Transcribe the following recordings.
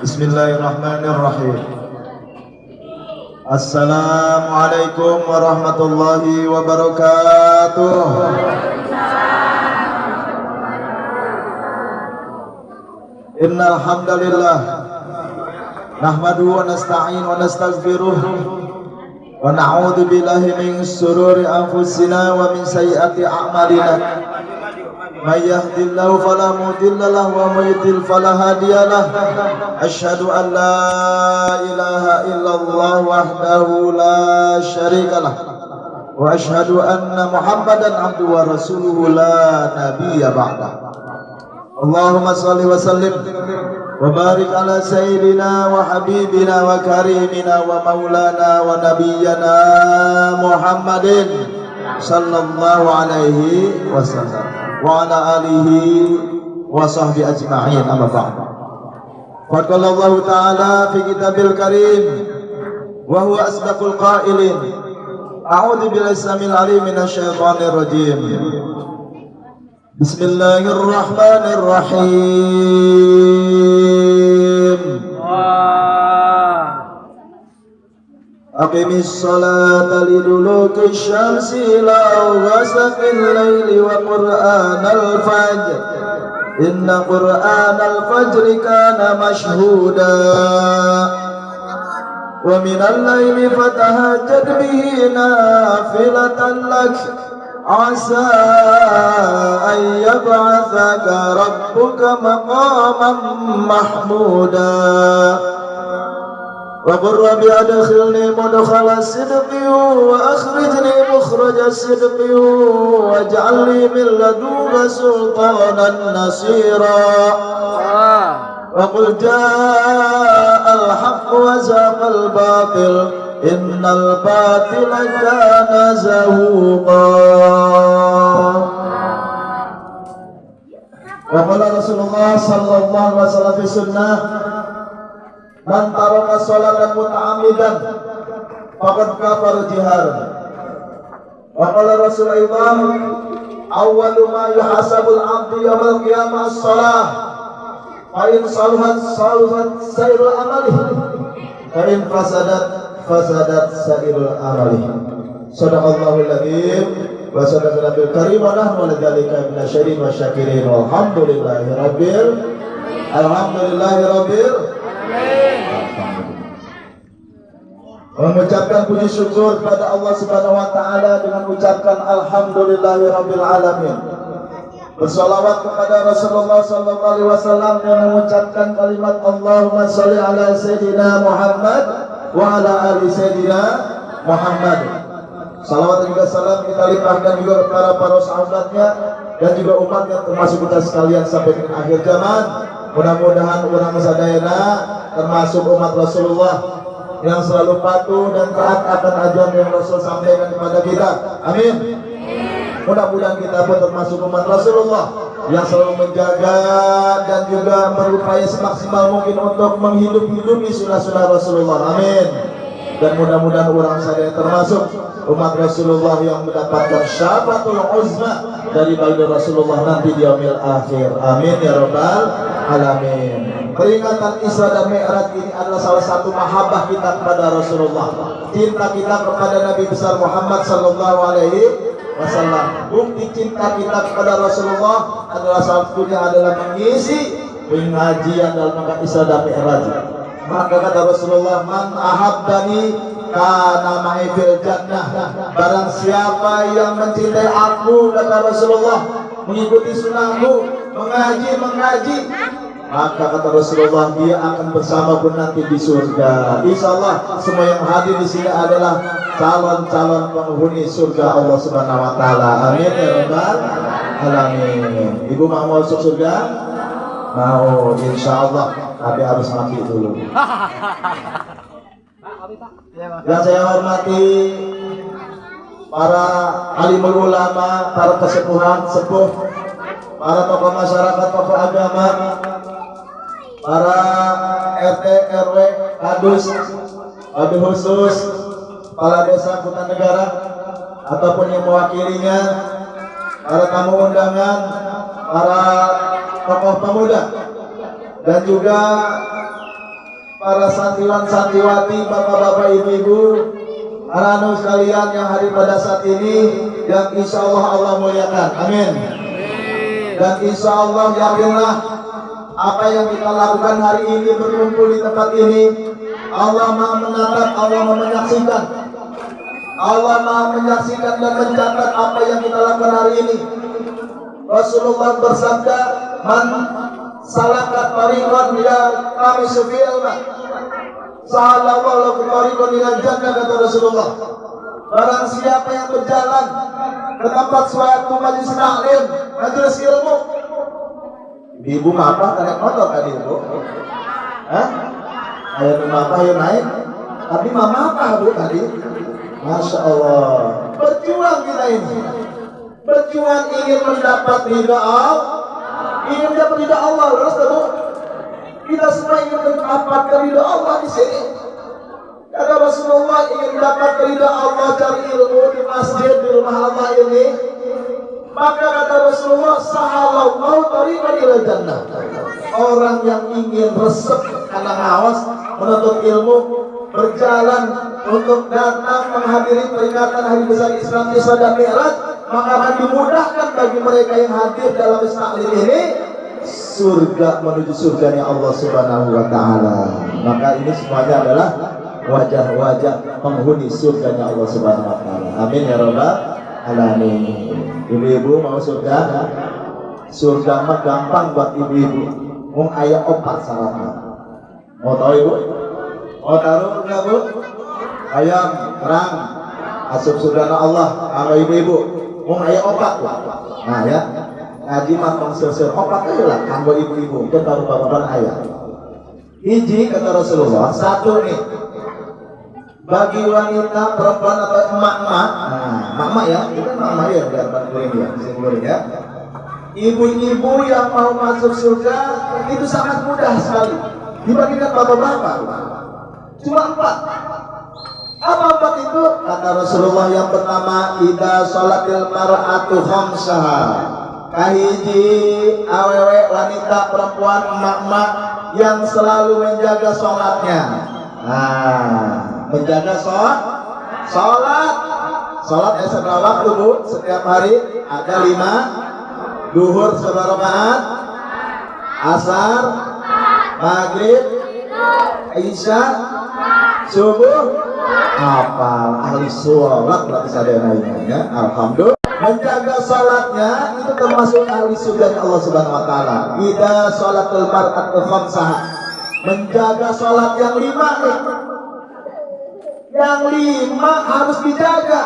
Bismillahirrahmanirrahim. Assalamualaikum warahmatullahi wabarakatuh. Innal hamdalillah nahmaduhu wa nasta'in wa nastaghfiruh wa na'udzu billahi min shururi anfusina wa min sayyiati a'malina. May yahdihillahu fala mudilla lahu wa may yudlil fala hadiya lahu. Asyhadu an la ilaha illallah wahdahu la syarika lahu wa asyhadu anna Muhammadan abduhu wa rasuluhu la nabiyya ba'dahu. Allahumma shalli wa sallim wa barik ala sayyidina wa habibina wa karimina wa maulana wa nabiyyana Muhammadin sallallahu alaihi wasallam wa ala alihi wa sahbihi ajma'in, amma ba'd. Qala Allah ta'ala fi kitabil karim wa huwa asdaqul qailin. A'udzu billahi samil alim minasy syaithanir rajim. Bismillahirrahmanirrahim. Aqimis salata liduluki syamsi ila ghasaqil laili wa qur'anal fajr. Inna qur'anal fajri kana mashhuda. Wa minal laili fatahajjad bihi nafilatan lak. Asa an yab'athaka rabbuka maqaman mahmuda. Wa qur rabbi adkhilni mudkhala sidqi wa akhrijni mukhraja sidqi waj'alni min ladunka sultanan nasira. Wa qul ja'al haqq wa zaqal batil innal batila kana zahuqa. Wa qala Rasulullah sallallahu alaihi wasallam fi sunnah, man taraka sholatan muta'ammidan faqad kafara jiharan. Wa qala Rasulullah, awwalu ma yuhasabul 'abdu yawmal qiyamah as-shalah, fa in salahat salahat sairul amali, fa in fasadat sairul amali. Sadaqallahul adzim wa sadaqal nabiyul karim wa nahnu ala dzalika minasy wasyakirin. Alhamdulillahirabbil mengucapkan puji syukur kepada Allah Subhanahu wa taala dengan mengucapkan alhamdulillahirabbil alamin. Bersalawat kepada Rasulullah sallallahu alaihi wasallam dengan mengucapkan kalimat Allahumma shalli ala sayyidina Muhammad wa ala ali sayyidina Muhammad. Salawat dan juga salam kita limpahkan juga kepada para sahabatnya dan juga umatnya termasuk kita sekalian sampai ke akhir zaman. Mudah-mudahan urang sadayana termasuk umat Rasulullah yang selalu patuh dan taat akan ajaran yang Rasul sampaikan kepada kita. Amin. Mudah-mudahan kita pun termasuk umat Rasulullah yang selalu menjaga dan juga berupaya semaksimal mungkin untuk menghidupi sunnah-sunnah Rasulullah. Amin. Dan mudah-mudahan orang saya termasuk umat Rasulullah yang mendapatkan syafaatul uzma dari baginda Rasulullah nanti di yaumil akhir. Amin ya rabbal alamin. Peringatan Isra dan Mi'raj ini adalah salah satu mahabbah kita kepada Rasulullah, cinta kita kepada Nabi besar Muhammad sallallahu alaihi wasallam. Bukti cinta kita kepada Rasulullah adalah salah satunya adalah mengisi pengajian dalam rangka Isra dan Mi'raj. Maka kata Rasulullah, man ahabbani kana ma'i fil jannah. Barang siapa yang mencintai aku, kata Rasulullah, mengikuti sunnahku, mengaji, maka kata Rasulullah dia akan bersamaku nanti di surga. Insyaallah semua yang hadir di sini adalah calon-calon penghuni surga Allah Subhanahu wa taala. Amin ya rabbal alamin. Ibu mau masuk surga? Mau, insyaallah. Tapi harus mati dulu. Yang saya hormati para alimul ulama, para sepuh, para tokoh masyarakat, tokoh agama, para RT, RW, kadus, wabil khusus, kepala desa Kuta Negara ataupun yang mewakilinya, para tamu undangan, para tokoh pemuda dan juga para santriwan-santriwati, bapak-bapak, ibu-ibu, anak-anak sekalian yang hadir pada saat ini, yang insya Allah muliakan. Amin. Dan insya Allah yakinlah apa yang kita lakukan hari ini, berkumpul di tempat ini, Allah Maha menatap, Allah Maha menyaksikan. Allah Maha menyaksikan dan mencatat apa yang kita lakukan hari ini. Rasulullah bersabda, "Man salakat tariqan ila qamisu fi ilma, sahalallahu lahu tariqan ila jannah," kata Rasulullah. Barang siapa yang berjalan ke tempat suatu majelis taklim, majelis ilmu. Ibu apa naik motor tadi ibu? Hah? Ayo apa ayo naik? Tapi mama apa bu tadi? Masya Allah. Berjuang kita ini. Berjuang ingin mendapat ridha Allah. Ingin mendapat ridha Allah, terus bu. Kita semua ingin mendapatkan ridha Allah di sini. Kata Rasulullah, ingin mendapat ridha Allah, cari ilmu di masjid di rumah Allah ini. Maka kata Rasulullah, sahalallahu tariqan ila jannah. Orang yang ingin resep karena hawas menuntut ilmu, berjalan untuk datang menghadiri peringatan hari besar Islam Isra dan Mi'raj, maka akan dimudahkan bagi mereka yang hadir dalam taklim ini surga, menuju surganya Allah Subhanahu wa taala. Maka ini semuanya adalah wajah-wajah penghuni surganya Allah Subhanahu wa taala. Amin ya rabbal alamin. Ibu-ibu mau surga? Surga mah gampang buat ibu-ibu. Mau ayah opat syaratnya. Mau tahu ibu? Mau taruh enggak bu? Ayam, terang, asup surga Allah. Kalau ibu-ibu mau ayah opat bu. Nah ya, ngaji mah mengser-ser opat aja lah. Kanggo ibu-ibu, itu baru bapak ayah. Hiji kata Rasulullah, satu nih. Bagi wanita, perempuan atau emak-emak, emak-emak ya, itu kan emak-emak ya, biar bantuin ya, simpulin ya. Ibu-ibu yang mau masuk surga itu sangat mudah sekali. Dibagikan bapak-bapak, cuma 4. Apa 4 itu? Kata Rasulullah yang pertama, idza sholatil mar'atu khamsaha. Kahiji awewe wanita perempuan emak-emak yang selalu menjaga sholatnya. Menjaga sholat seberapa waktu bu? Setiap hari ada 5. Duhur seberapa rakaat? Asar, maghrib, isya, subuh. Hafal, ahli sholat berarti sadar ya. Alhamdulillah. Menjaga sholatnya itu termasuk ahli surga Allah Subhanahu wa taala. Idza sholatul mar'atu khamsaha. Menjaga sholat yang 5 nih. Yang 5 harus dijaga,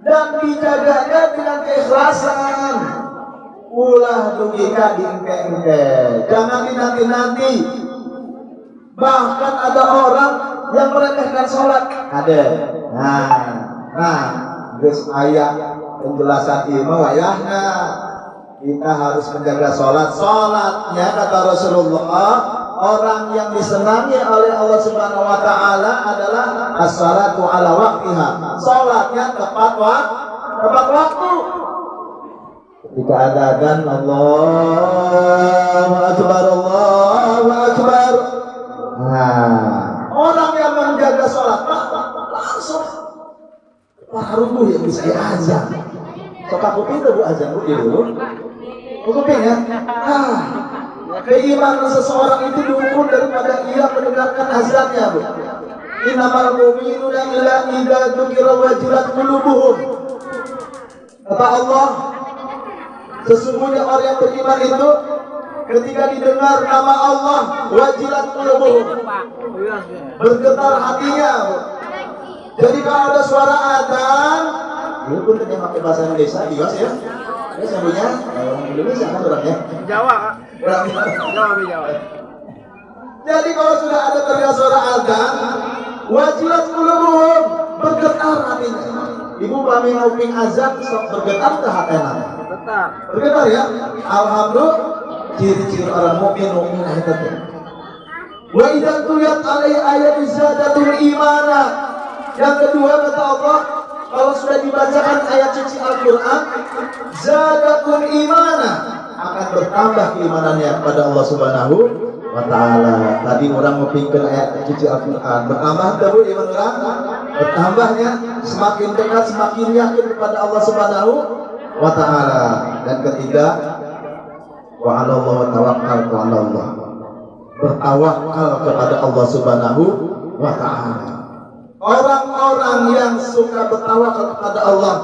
dan dijaganya dengan keikhlasan. Ulah dugika diengke-engke, jangan dinanti-nanti. Bahkan ada orang yang meremehkan sholat. Ada. Geus aya penjelasan ilmu wayahna. Kita harus menjaga sholat. Sholatnya kata Rasulullah, orang yang disenangi oleh Allah Subhanahu wa taala adalah as-salatu ala waqtiha. Salatnya tepat waktu. Ketika ada adzan, Allahu akbar, Allahu akbar. Orang yang menjaga salat langsung rubuh yang bisa azan. Sok aku pintu bu azan bu dulu. Aku pengen. Keimanan seseorang itu diukur daripada ia mendengarkan azannya bu. Innamal mu'minuna idza dzukira wajilat qulubuhum. Kata Allah, sesungguhnya orang yang beriman itu ketika didengar nama Allah wajilat qulubuhum, bergetar hatinya bu. Jadi kalau ada suara adzan, itu pun kita pakai bahasa Indonesia bias ya. Ini sambungnya orang Indonesia kan orangnya. Jawa kak. Jawa. Jadi kalau sudah ada terdengar suara adzan, wajilat qulubuhum, bergetar hatinya. Ibu kami nguping azan bergetar ke hatena. Bergetar ya. Alhamdulillah, ciri-ciri orang mukmin itu. Wa idza tuliyat alaihi ayatun zadatul imana. Yang kedua kata Allah, kalau sudah dibacakan ayat suci Al-Quran, zadatul imana, bertambah keimanannya kepada Allah Subhanahu wa ta'ala. Tadi orang mempikir ayat suci Al-Quran, bertambah terus iman orang, bertambahnya semakin dekat, semakin yakin kepada Allah Subhanahu wa ta'ala. Dan ketiga, wa 'ala Allah tawakkaltu 'ala Allah, bertawakal kepada Allah Subhanahu wa ta'ala. Orang-orang yang suka bertawakal kepada Allah,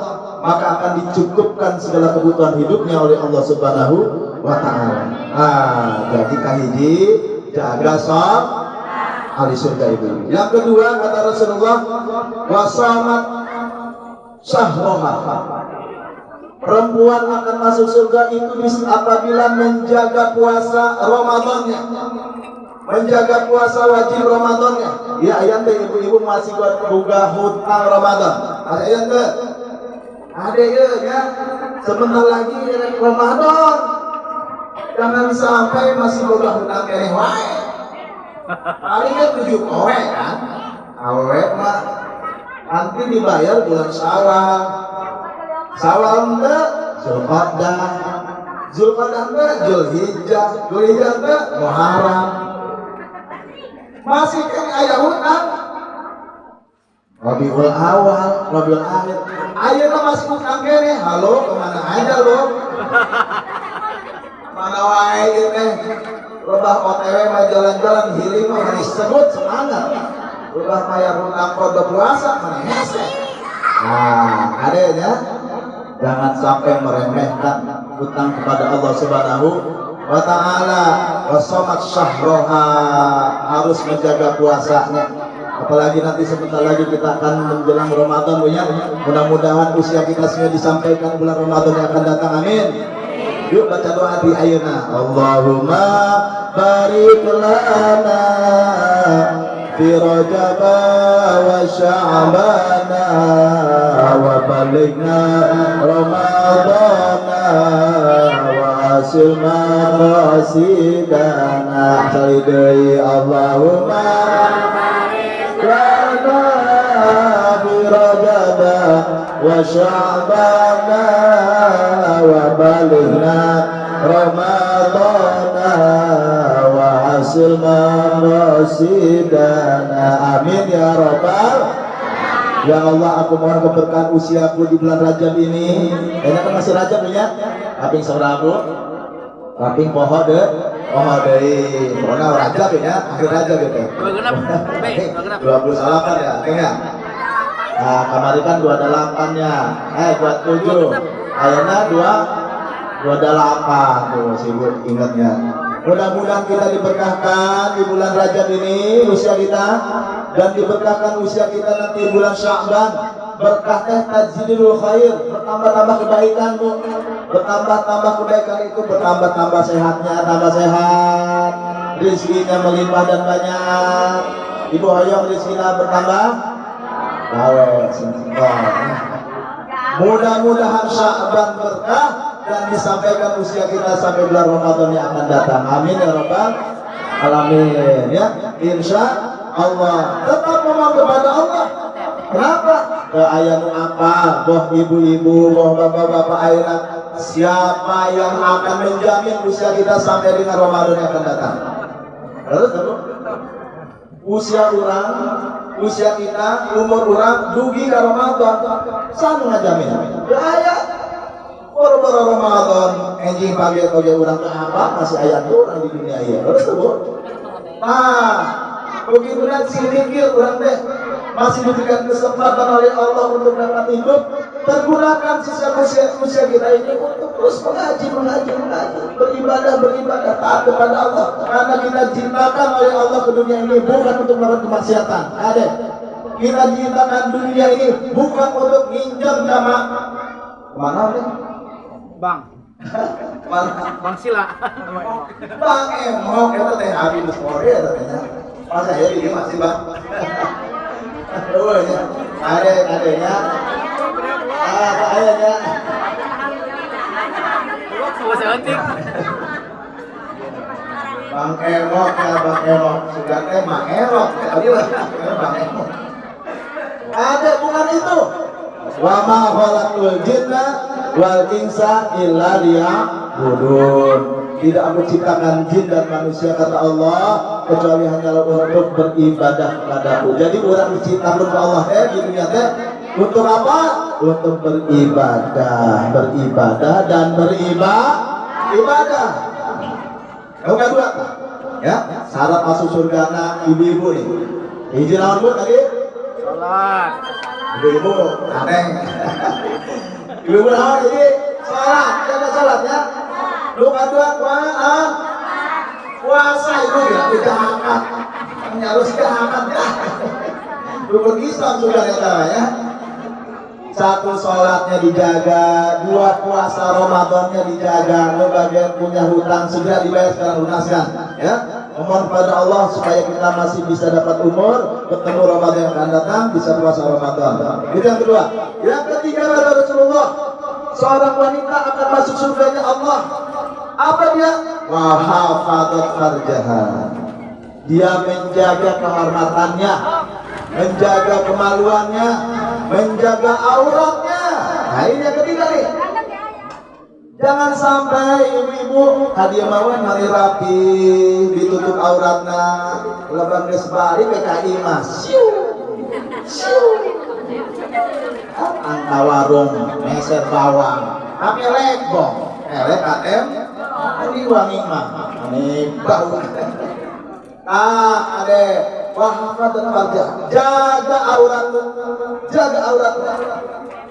maka akan dicukupkan segala kebutuhan hidupnya oleh Allah Subhanahu wa ta'ala. Jadi kahiji jaga sholat ahli surga itu. Yang kedua kata Rasulullah, wasamat syahroha, perempuan akan masuk surga itu apabila menjaga puasa Ramadannya, menjaga puasa wajib Ramadannya. Ya ayat teh ibu-ibu masih buat buka hutang Ramadan. Ada ayat teh. Ada ya. Sebentar lagi Ramadan. Jangan sampai masih buka hutang keneh wae. Palingnya 7 kowe kan. Awe mah nanti dibayar bulan Syawal. Syawal teh Zulqa'dah. Zulqa'dah teh Zulhijjah. Zulhijjah teh Muharram. Masih kan ayah hutang Rabiul Awal, Rabiul Akhir. Ayeuna masih hutang kene. Halo, kemana aja lo? Mana wae ieu teh? Robah OTW mah jalan-jalan healing mah geus sebut semangat. Robah bayar hutang kode puasa mana hese. Adanya jangan sampai meremehkan hutang kepada Allah Subhanahu wa ta'ala. Wasomat syahroha, harus menjaga puasanya. Apalagi nanti sebentar lagi kita akan menjelang Ramadan, ya. Mudah-mudahan usia kita semua disampaikan bulan Ramadan yang akan datang, amin. Yuk baca doa di ayeuna. Allahumma barik lana fi Rajab wa Sya'ban wa balighna Ramadan hasil maqasidana salidai. Allahumma lana bi Rajab wa Sya'ban wa balighna Ramadan wa hasil maqasidana, amin ya rabbal. Ya Allah, aku mohon keberkahan usiaku di bulan Rajab ini. Enak kan masih Rajab ya? Kaping sauraku, kaping poho deh, pokoknya Rajab ya, akhir Rajab gitu. 28 ya, kayaknya. Nah, kemarin kan 28-nya, 27. Ayeuna 28 tuh, sibuk ingatnya. Mudah-mudahan kita diberkahkan di bulan Rajab ini usia kita, dan diberkahkan usia kita nanti bulan Sya'ban. Berkah teh tajidul khair, bertambah-tambah kebaikan Bu. Bertambah-tambah kebaikan itu bertambah-tambah sehatnya, tambah sehat. Rezekinya melimpah dan banyak. Ibu hoyong rezekinya bertambah. Gawe singkong. Mudah-mudahan Sya'ban berkah dan disampaikan usia kita sampai bulan Ramadan yang akan datang. Amin ya rabbal alamin ya. Insya Allah tetap memohon kepada Allah. Kenapa? Ayat apa? Boh ibu-ibu, boh bapak-bapak ayat. Siapa yang akan menjamin usia kita sampai dengan Ramadan yang akan datang? Terus usia orang, usia kita, umur orang dugi ke Ramadan. Sana ngajamin. Ayat baru Ramadan, enjing pagi atau dia orang ke apa? Masih ayat orang di dunia ini. Terus begitu nanti mikir orang deh masih diberikan kesempatan oleh Allah untuk dapat hidup, pergunakan sisa usia kita ini untuk terus mengaji, beribadah, taat kepada Allah. Karena kita diciptakan oleh Allah ke dunia ini bukan untuk melakukan kemaksiatan. Ada, kita diciptakan dunia ini bukan untuk nginjam sama mana nih? Bang. Bang Sila. Bang emok itu teh habis Korea katanya. Pas saya di masih Bang. Adanya. Ayahnya. Bang emok ya Bang emok. Sudah teh Bang emok. Bang emok. Ada bukan itu. Wa ma khalaqul jinna wal insa illa liya'budun. Tidak aku ciptakan jin dan manusia kata Allah kecuali hanyalah untuk beribadah kepadaku. Jadi orang diciptakan ke Allah di dunia teh untuk apa? Untuk beribadah, beribadah dan beribadah. Yang kedua, ya syarat masuk surga ibu-ibu nih. Izin lawan bu tadi? Sholat. Ibu-ibu aneh. Ibu-ibu lawan jadi sholat, jaga sholat ya. Lu kedua puasa itu ya jahat. Harus jahat ya. Lu berislam sudah ya. Satu sholatnya dijaga, dua puasa Ramadannya dijaga, lu bagian punya hutang segera dibayar sekarang lunaskan, ya. Mohon pada Allah supaya kita masih bisa dapat umur, ketemu Ramadan yang akan datang, bisa puasa Ramadan. Itu yang kedua. Yang ketiga kata Rasulullah, seorang wanita akan masuk surganya Allah. Apa dia? Wa hafadat farjaha. Dia menjaga kehormatannya, menjaga kemaluannya, menjaga auratnya. Nah ini yang ketiga nih. Jangan sampai ibu-ibu hadiah mawon mari rapi ditutup auratna lebang geus bari PKI mas. Angka warung meser bawang. Tapi lebong. Elek ATM ini wangi mah. Ini bau. Ade wahfadat farjah, jaga auratmu, jaga auratmu.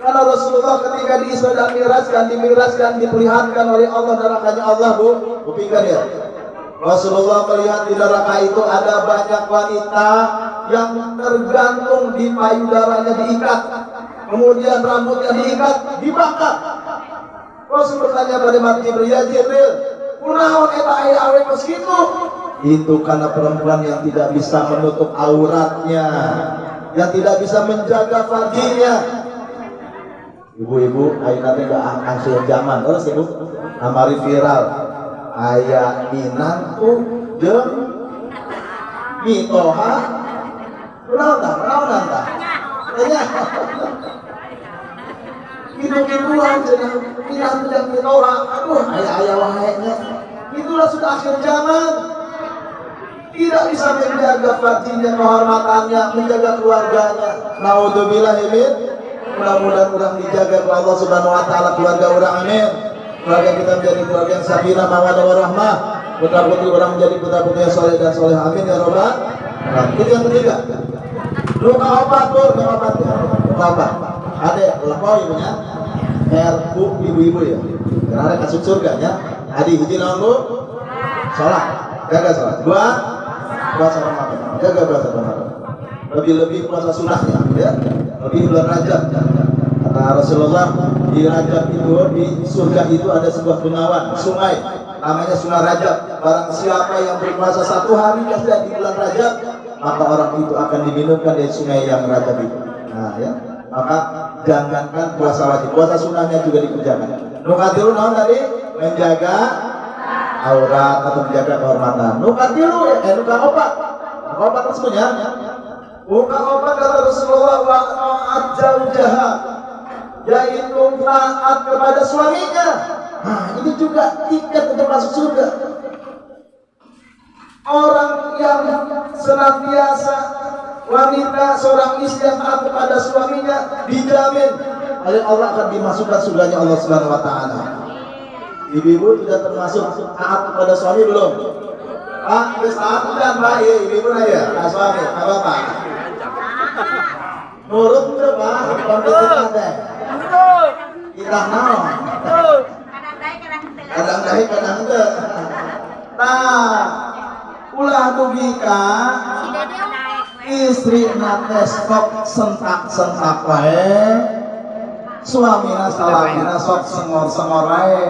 Karena Rasulullah ketika diisra dan dimiraskan, diperlihatkan oleh Allah nerakanya Allah bu pikir ya. Rasulullah melihat di neraka itu ada banyak wanita yang tergantung di payudaranya diikat, kemudian rambutnya diikat, dibakar. Rasul bertanya pada Jibril, ya Jibril, kunaon eta aya awe geus kitu? Itu karena perempuan yang tidak bisa menutup auratnya, yang tidak bisa menjaga farjinya. Ibu-ibu, ayeuna teh gak asal zaman, terus ibu, amari viral, aya minantu jeung mitoha, naon tah? Tanya. Gitu-gituan cenah minantu jeung mitoha, aduh aya wae nya. Itulah sudah akhir zaman. Tidak bisa menjaga farjinya, kehormatannya, menjaga keluarganya. Naudzubillah min. Mudah-mudahan orang dijaga oleh Allah Subhanahu wa taala keluarga orang, amin. Keluarga kita menjadi keluarga yang sakinah, mawaddah warahmah. Putra-putri orang menjadi putra-putri yang saleh dan saleh, amin ya rabbal alamin. Itu yang ketiga. Luka obat, obat. Ada lepoy punya. Bu ibu-ibu ya. Karena masuk surga ya. Adi izin naon bu? Salat. Jaga salat. Dua puasa Ramadan. Jaga puasa Ramadan. Lebih-lebih puasa sunahnya ya. Lebih bulan Rajab. Kata Rasulullah di Rajab itu, di surga itu ada sebuah bengawan, sungai, namanya Sungai Rajab. Barang siapa yang berpuasa satu hari saja di bulan Rajab, maka orang itu akan diminumkan dari sungai yang Rajab itu. Nah ya, maka jangankan puasa wajib, puasa sunahnya juga dikerjakan. Nukatilu naon tadi? Menjaga aurat atau menjaga kehormatan. Nukatilu nuka obat tersebutnya. Bukan obat kata Rasulullah wa ta'at zaujaha, yaitu taat kepada suaminya. Nah ini juga tiket untuk masuk surga. Orang yang senantiasa wanita seorang istri yang taat kepada suaminya dijamin oleh Allah akan dimasukkan surganya Allah Subhanahu wa taala. Ibu-ibu sudah termasuk taat kepada suami belum? Pak, geus taat kan Pak? Ibu-ibu ya, suami, apa-apa? Nurut tuh Pak, pembicaraan teh. Kita naon? Kadang dahi kadang teu. Nah, ulah dugika istri nate sok sentak-sentak wae. Suamina salakina sok sengor-sengor wae.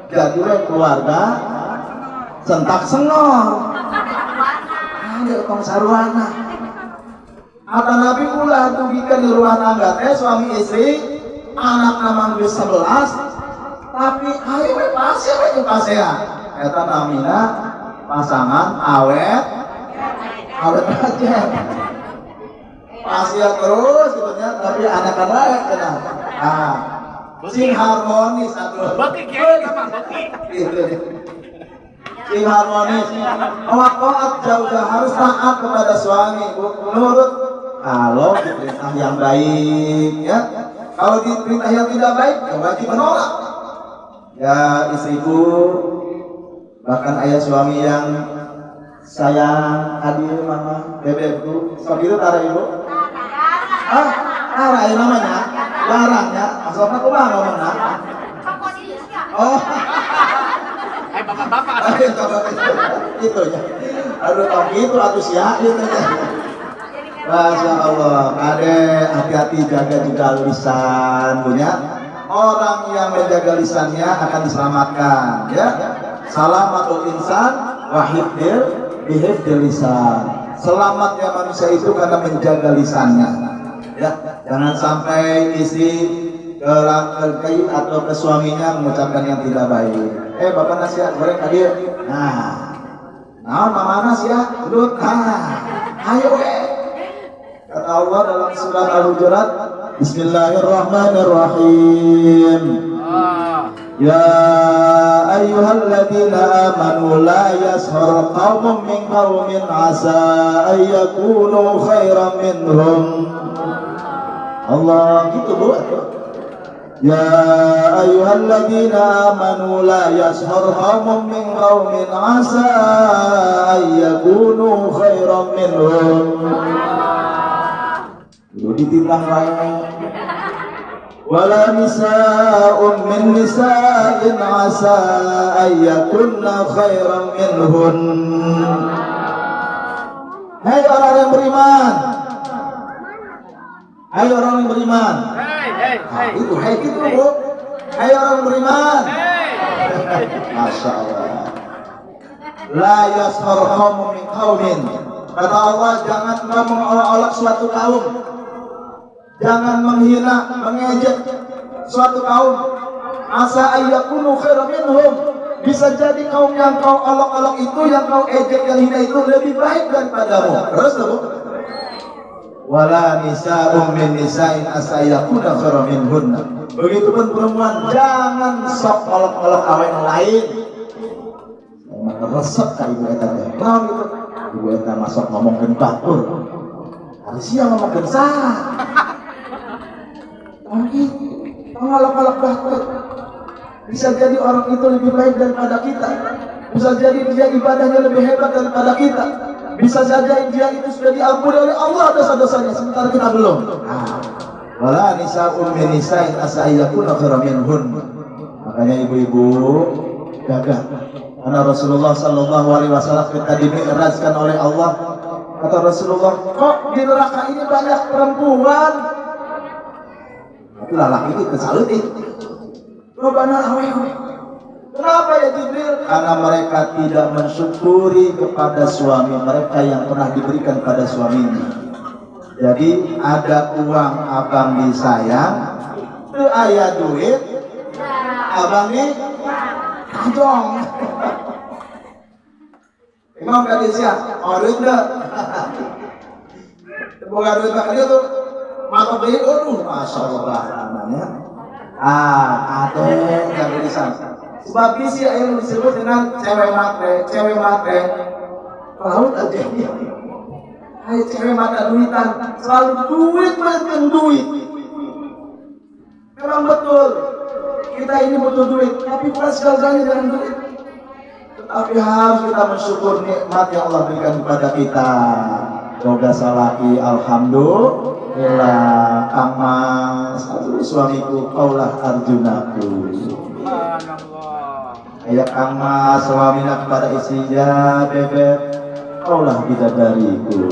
Jadi we keluarga sentak-sengor. Ada utang sarwana. Kata Nabi ulah dugikan di rumah tangga teh suami istri, anak namang geus 11, tapi ayo we pasea. Eta namina pasangan awet aja. Pasea terus gitu nya, tapi anakan wae cenah. Nah, Sing harmonis atuh. Beki kiai mah beki. Gitu. Sing harmonis. Awak taat jauh-jauh harus taat kepada suami, menurut kalau diperintah yang baik ya. Kalau diperintah yang tidak baik, ya wajib menolak. Ya istriku, bahkan ayah suami yang sayang, hadir mama, bebekku, seperti itu tara ibu? Tara ya namanya, larang ya. Maksudnya aku mah ngomongnya. Oh. Bapak-bapak. Itu ya. Aduh, tau gitu atuh sia gitu ya. Masya Allah, Ade hati-hati jaga juga lisan punya. Orang yang menjaga lisannya akan diselamatkan ya. Salamatul insan wahidil bihifdil lisan. Selamatnya manusia itu karena menjaga lisannya ya. Jangan sampai istri ke atau ke suaminya mengucapkan yang tidak baik. Bapak nasihat goreng hadir. Nah mama nasihat duduk. Ayo kata Allah dalam surat Al-Hujurat, Bismillahirrahmanirrahim. Ya ayyuhalladzina amanu la yashhar qaumun min qaumin asa ay yakunu khairan minhum. Allah gitu Bu. Ya ayyuhalladzina amanu la yashhar qaumun min qaumin asa ay yakunu khairan minhum. Kudu dititah wae. Wala nisa'un min nisa'in asa ayyakunna khairan minhun. Hai orang yang beriman. Hai orang yang beriman. Hai. Itu hai gitu Bu. Hai orang beriman. Masya Allah. La yashhar qaumun min qaumin. Kata Allah, jangan kamu mengolok-olok suatu kaum. Jangan menghina, mengejek suatu kaum. Asa ayyakunu khairan minhum. Bisa jadi kaum yang kau olok-olok itu, yang kau ejek, yang hina itu lebih baik daripadamu. Terus Bu. Wala nisa'un min nisa'in asa ayyakuna khairan minhunna. Begitupun perempuan, jangan sok olok-olok awen yang lain. Maka resep ka ibu eta teh. Naon itu? Ibu eta masuk ngomongkeun batur. Hari siang ngomongkeun sah. Mengalak-alak batur. Bisa jadi orang itu lebih baik daripada kita. Bisa jadi dia ibadahnya lebih hebat daripada kita. Bisa saja dia itu sudah diampuni oleh Allah dosa-dosanya, sementara kita belum. Wala nisa'un min nisa'in asa ayyakuna khairan minhun. Makanya ibu-ibu jaga. Karena Rasulullah sallallahu alaihi wasallam ketika dimi'rajkan oleh Allah, kata Rasulullah, kok di neraka ini banyak perempuan? Itulah laki itu kesaleutik. Robana awewe. Kenapa ya Jibril? Karena mereka tidak mensyukuri kepada suami mereka yang pernah diberikan pada suaminya. Jadi ada uang abang disayang, teu aya duit, abang di kajong. Imam gadis ya, duit dah. Boga duit mah dia tuh mata beli, masya Allah namanya. Ada yang tulisan. Sebab isi yang disebut dengan cewek matre, laut aja. Hai cewek mata duitan, selalu duit banyak duit. Memang betul, kita ini butuh duit, tapi bukan segala-galanya dengan duit. Tetapi harus kita bersyukur nikmat yang Allah berikan kepada kita. Boga salaki, alhamdulillah. Kang Mas, aduh suamiku, kaulah arjunaku. Ayah Kang Mas, suaminya kepada istrinya, bebek, kaulah bidadariku.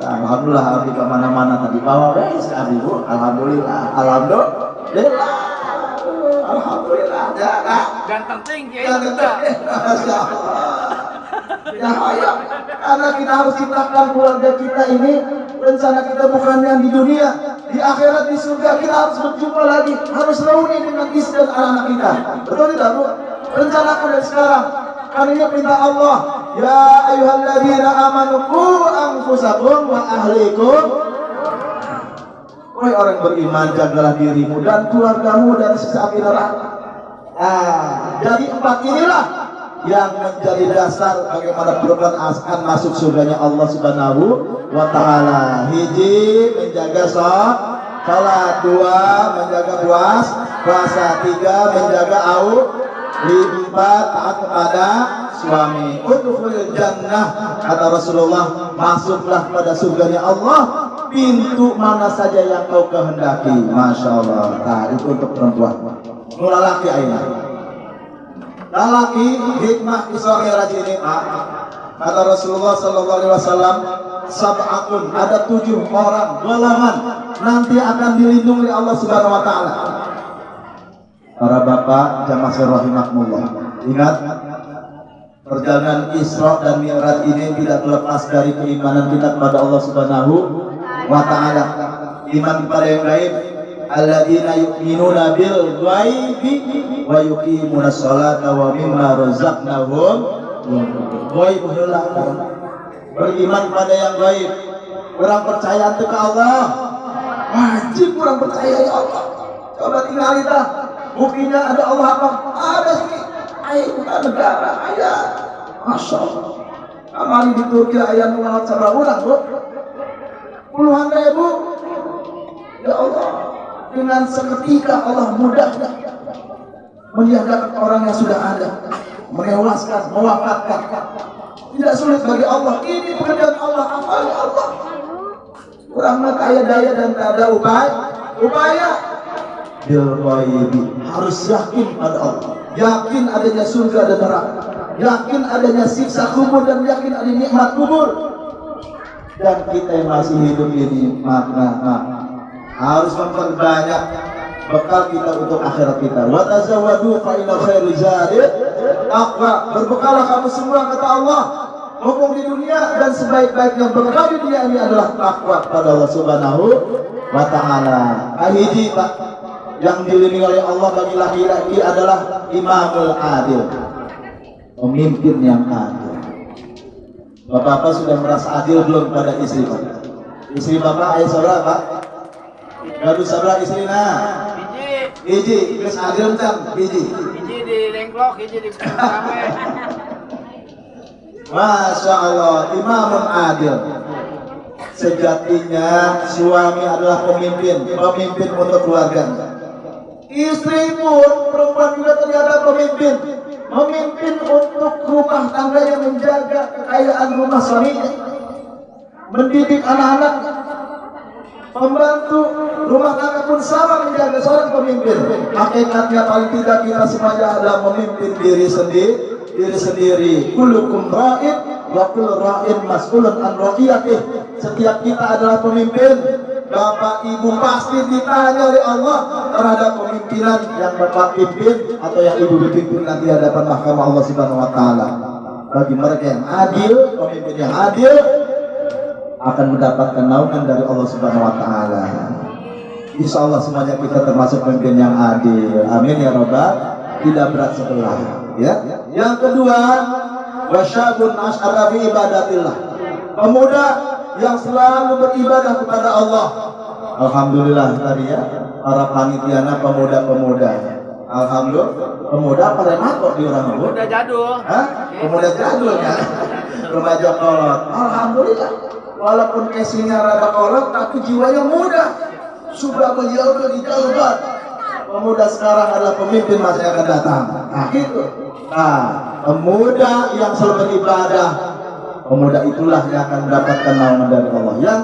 Alhamdulillah, abdi kemana-mana tadi bawa wes, abdi bu, alhamdulillah. Ganteng tinggi ya kita. Ya ayah, karena kita harus ciptakan keluarga kita ini. Rencana kita bukan yang di dunia, di akhirat, di surga kita harus berjumpa lagi, harus reuni dengan istri dan anak kita. Betul tidak Bu? Rencanakan dari sekarang. Karena ini perintah Allah. Ya ayyuhalladzina amanu qu anfusakum wa ahlikum. Wahai orang beriman, jagalah dirimu dan keluargamu dari siksa api neraka. Jadi 4 inilah yang menjadi dasar bagaimana program akan masuk surganya Allah Subhanahu wa Ta'ala. Hiji, menjaga salat. 2, menjaga puasa. 3, menjaga aurat. 4, taat kepada suami. Udkhulul jannah, kata Rasulullah, masuklah pada surganya Allah pintu mana saja yang kau kehendaki. Masya Allah. Nah, itu untuk perempuan. Mula laki aina. Laki hikmah Isra Mi'raj ini, Pak. Kata Rasulullah sallallahu alaihi wasallam, sab'atun, ada 7 orang golongan nanti akan dilindungi Allah Subhanahu wa Ta'ala. Para bapak jamaah rahimakumullah, ingat perjalanan Isra dan Mi'raj ini tidak terlepas dari keimanan kita kepada Allah Subhanahu wa Ta'ala. Iman kepada yang gaib, alladzina yu'minuna bil ghaibi wa yuqimuna sholata wa mimma razaqnahum yunfiqun. Beriman kepada yang gaib, orang percaya ke Allah, wajib orang percaya ya Allah. Coba tinggal kita, buktinya ada Allah apa? Ada sini. Ayo kita negara, ayah. Masya Allah. Kemarin di Turki ayah mengalat sama orang, bu. Puluhan ribu. Ya Allah, dengan seketika Allah mudahnya meniadakan orang yang sudah ada, menewaskan, mewafatkan. Tidak sulit bagi Allah. Ini pekerjaan Allah, afalnya Allah. Kurang kaya daya dan tak ada upaya. Bil ghaibi, harus yakin pada Allah, yakin adanya surga dan neraka, yakin adanya siksa kubur dan yakin adanya nikmat kubur. Dan kita yang masih hidup ini maka harus memperbanyak bekal kita untuk akhirat kita. Wa tazawwadu fa inna khairu zadi taqwa. Berbekalah kamu semua, kata Allah, mumpung di dunia, dan sebaik-baiknya bekal di dunia ini adalah takwa kepada Allah Subhanahu wa Ta'ala. Hiji, Pak, yang dilindungi oleh Allah bagi laki-laki adalah imamul adil, pemimpin yang adil. Bapak-bapak sudah merasa adil belum pada istri, Pak? Istri Bapak ayah saudara, Pak? Gaduh saudara istri nah. Hiji, terus adil kan? Hiji di lengklok, hiji di kame. Masya Allah, imamul adil. Sejatinya suami adalah pemimpin untuk keluarganya. Istri pun, perempuan juga ternyata memimpin untuk rumah tangga yang menjaga kekayaan rumah suaminya, mendidik anak-anak, pembantu rumah tangga pun sama menjaga seorang pemimpin. Hakikatnya paling tidak kita semuanya adalah memimpin diri sendiri. Kullukum ra'in wa kullu ra'in mas'ulun an ra'iyatih. Setiap kita adalah pemimpin. Bapak ibu pasti ditanya oleh Allah terhadap pemimpinan yang bapak pimpin atau yang ibu pimpin nanti hadapan mahkamah Allah Subhanahu wa Ta'ala. Bagi mereka yang adil, pemimpin yang adil akan mendapatkan naungan dari Allah Subhanahu wa Ta'ala. Insya Allah semuanya kita termasuk pemimpin yang adil. Amin ya Rabbal. Tidak berat sebelah. Ya. Yang kedua, wasyabun asyara fi ibadatillah. Pemuda yang selalu beribadah kepada Allah. Alhamdulillah tadi ya, para panitiana pemuda-pemuda. Alhamdulillah, pemuda apa remator di orang itu? Pemuda jadul. Hah? Pemuda jadul ya. Remaja kolot. Alhamdulillah. Walaupun casingnya rada kolot, tapi jiwanya muda. Sudah beliau di jalan. Pemuda sekarang adalah pemimpin masa yang akan datang. Nah itu. Nah, pemuda yang selalu beribadah, pemuda itulah yang akan mendapatkan naungan dari Allah. Yang